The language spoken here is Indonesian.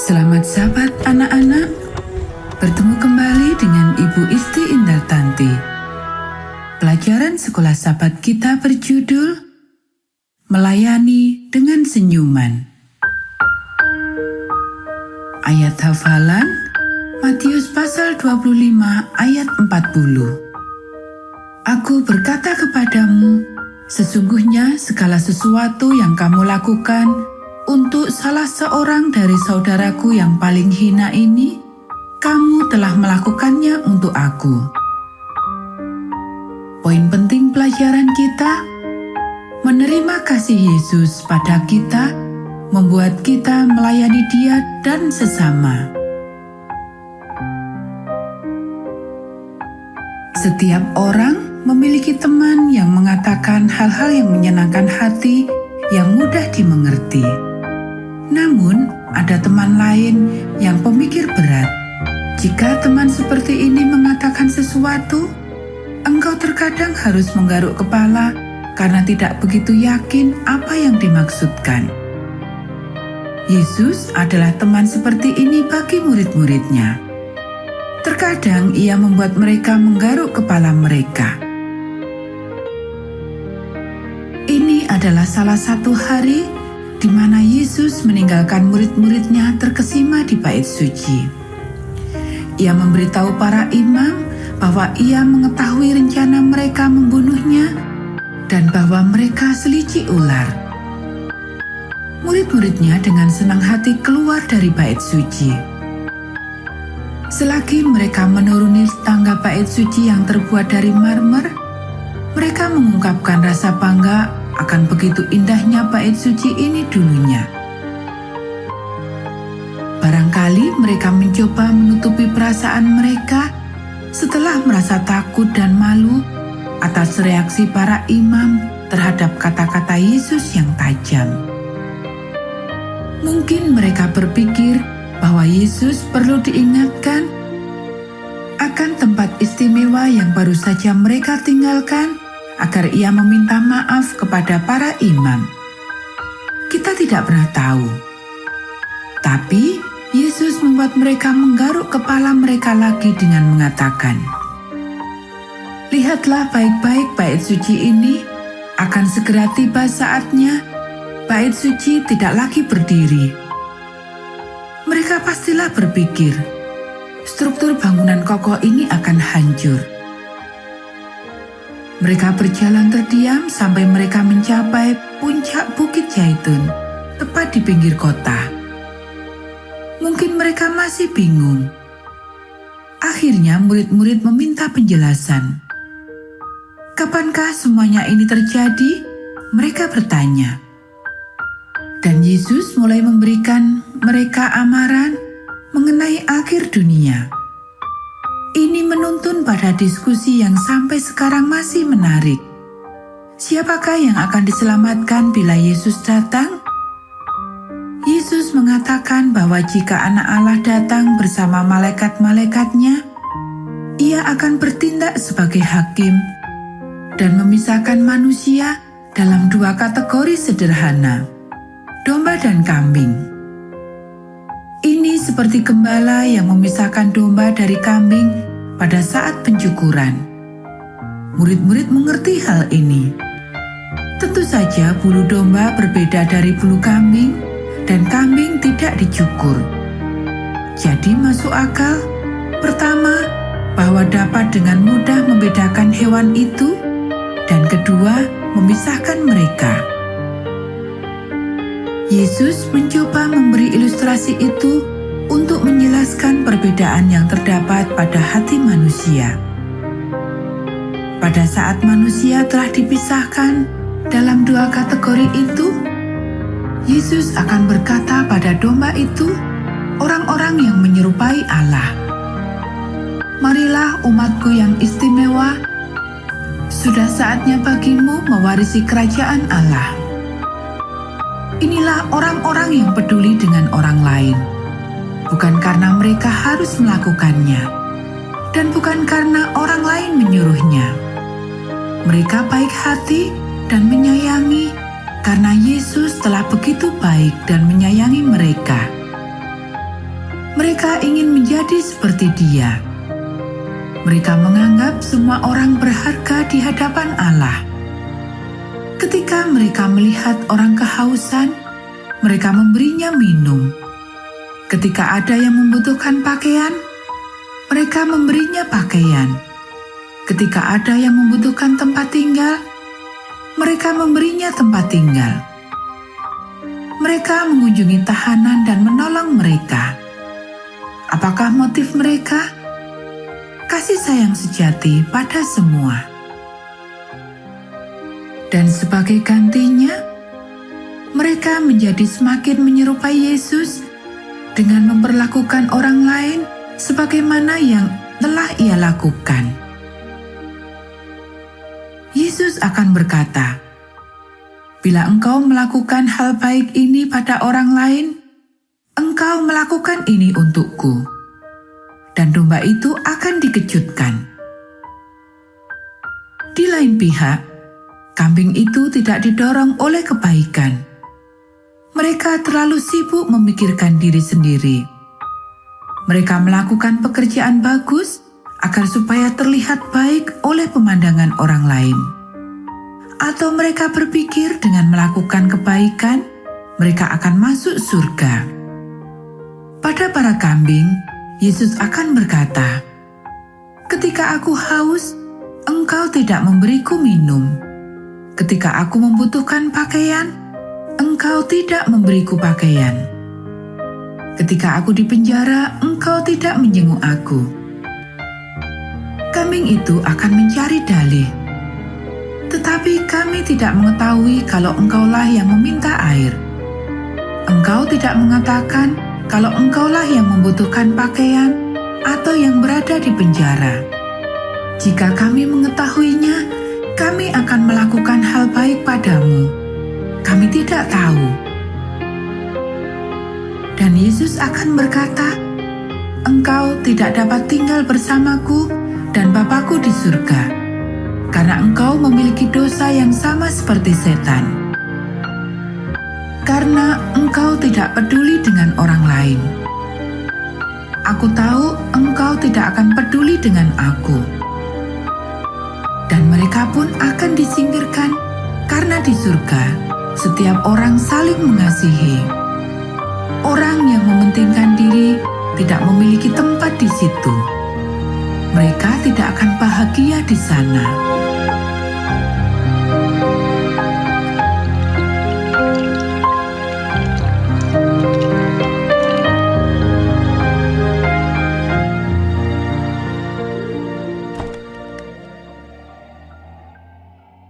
Selamat sahabat anak-anak, bertemu kembali dengan Ibu Isti Indartanti. Pelajaran sekolah sahabat kita berjudul Melayani dengan Senyuman. Ayat hafalan Matius pasal 25 ayat 40. Aku berkata kepadamu, sesungguhnya segala sesuatu yang kamu lakukan untuk salah seorang dari saudaraku yang paling hina ini, kamu telah melakukannya untuk aku. Poin penting pelajaran kita, menerima kasih Yesus pada kita, membuat kita melayani Dia dan sesama. Setiap orang memiliki teman yang mengatakan hal-hal yang menyenangkan hati, yang mudah dimengerti. Namun, ada teman lain yang pemikir berat. Jika teman seperti ini mengatakan sesuatu, engkau terkadang harus menggaruk kepala karena tidak begitu yakin apa yang dimaksudkan. Yesus adalah teman seperti ini bagi murid-muridnya. Terkadang ia membuat mereka menggaruk kepala mereka. Ini adalah salah satu hari di mana Yesus meninggalkan murid-muridnya terkesima di bait suci. Ia memberitahu para imam bahwa ia mengetahui rencana mereka membunuhnya dan bahwa mereka selicik ular. Murid-muridnya dengan senang hati keluar dari bait suci. Selagi mereka menuruni tangga bait suci yang terbuat dari marmer, mereka mengungkapkan rasa bangga akan begitu indahnya bait suci ini dulunya. Barangkali mereka mencoba menutupi perasaan mereka setelah merasa takut dan malu atas reaksi para imam terhadap kata-kata Yesus yang tajam. Mungkin mereka berpikir bahwa Yesus perlu diingatkan akan tempat istimewa yang baru saja mereka tinggalkan agar ia meminta maaf kepada para imam. Kita tidak pernah tahu. Tapi Yesus membuat mereka menggaruk kepala mereka lagi dengan mengatakan, "Lihatlah baik-baik bait suci ini, akan segera tiba saatnya bait suci tidak lagi berdiri." Mereka pastilah berpikir, struktur bangunan kokoh ini akan hancur. Mereka berjalan terdiam sampai mereka mencapai puncak Bukit Zaitun, tepat di pinggir kota. Mungkin mereka masih bingung. Akhirnya murid-murid meminta penjelasan. Kapankah semuanya ini terjadi? Mereka bertanya. Dan Yesus mulai memberikan mereka amaran mengenai akhir dunia. Ini menuntun pada diskusi yang sampai sekarang masih menarik. Siapakah yang akan diselamatkan bila Yesus datang? Yesus mengatakan bahwa jika Anak Allah datang bersama malaikat-malaikatnya, Ia akan bertindak sebagai hakim dan memisahkan manusia dalam dua kategori sederhana, domba dan kambing. Ini seperti gembala yang memisahkan domba dari kambing pada saat pencukuran. Murid-murid mengerti hal ini. Tentu saja bulu domba berbeda dari bulu kambing dan kambing tidak dicukur. Jadi masuk akal, pertama, bahwa dapat dengan mudah membedakan hewan itu, dan kedua, memisahkan mereka. Yesus mencoba memberi ilustrasi itu untuk menjelaskan perbedaan yang terdapat pada hati manusia. Pada saat manusia telah dipisahkan dalam dua kategori itu, Yesus akan berkata pada domba itu, orang-orang yang menyerupai Allah, "Marilah umatku yang istimewa, sudah saatnya bagimu mewarisi kerajaan Allah." Inilah orang-orang yang peduli dengan orang lain, bukan karena mereka harus melakukannya, dan bukan karena orang lain menyuruhnya. Mereka baik hati dan menyayangi karena Yesus telah begitu baik dan menyayangi mereka. Mereka ingin menjadi seperti Dia. Mereka menganggap semua orang berharga di hadapan Allah. Ketika mereka melihat orang kehausan, mereka memberinya minum. Ketika ada yang membutuhkan pakaian, mereka memberinya pakaian. Ketika ada yang membutuhkan tempat tinggal, mereka memberinya tempat tinggal. Mereka mengunjungi tahanan dan menolong mereka. Apakah motif mereka? Kasih sayang sejati pada semua. Dan sebagai gantinya, mereka menjadi semakin menyerupai Yesus dengan memperlakukan orang lain sebagaimana yang telah Ia lakukan. Yesus akan berkata, "Bila engkau melakukan hal baik ini pada orang lain, engkau melakukan ini untukku." Dan domba itu akan dikejutkan. Di lain pihak, kambing itu tidak didorong oleh kebaikan. Mereka terlalu sibuk memikirkan diri sendiri. Mereka melakukan pekerjaan bagus agar supaya terlihat baik oleh pemandangan orang lain. Atau mereka berpikir dengan melakukan kebaikan, mereka akan masuk surga. Pada para kambing, Yesus akan berkata, "Ketika aku haus, engkau tidak memberiku minum. Ketika aku membutuhkan pakaian, engkau tidak memberiku pakaian. Ketika aku di penjara, engkau tidak menjenguk aku." Kambing itu akan mencari dalih. "Tetapi kami tidak mengetahui kalau engkaulah yang meminta air. Engkau tidak mengatakan kalau engkaulah yang membutuhkan pakaian atau yang berada di penjara. Jika kami mengetahuinya, kami akan melakukan hal baik padamu. Kami tidak tahu." Dan Yesus akan berkata, "Engkau tidak dapat tinggal bersamaku dan Bapa-Ku di surga, karena engkau memiliki dosa yang sama seperti setan. Karena engkau tidak peduli dengan orang lain. Aku tahu engkau tidak akan peduli dengan aku." Dan mereka pun akan disingkirkan, karena di surga setiap orang saling mengasihi. Orang yang mementingkan diri tidak memiliki tempat di situ. Mereka tidak akan bahagia di sana.